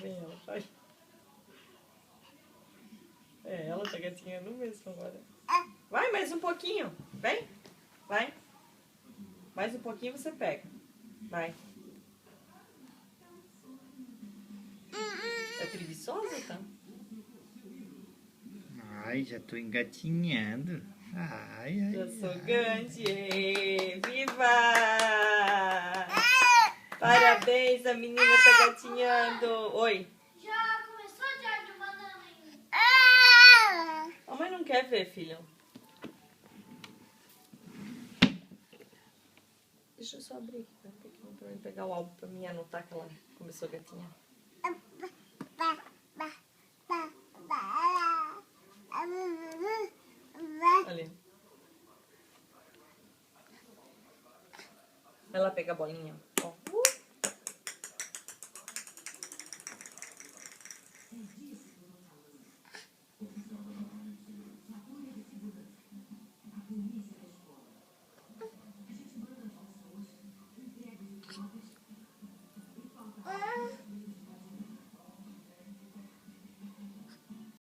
Vem ela, vai. É, ela tá gatinhando mesmo agora. Vai, mais um pouquinho. Vem. Vai. Mais um pouquinho você pega. Vai. É preguiçosa, tá? Ai, já tô engatinhando. Ai, Já ai, sou ai. grande. Viva! Parabéns, a menina tá gatinhando. Oi. Já começou a dar de banana ainda? A mãe não quer ver, filho. Deixa eu só abrir aqui um pouquinho pra mim pegar o álbum pra mim anotar que ela começou a gatinhar. Ali. Ela pega a bolinha.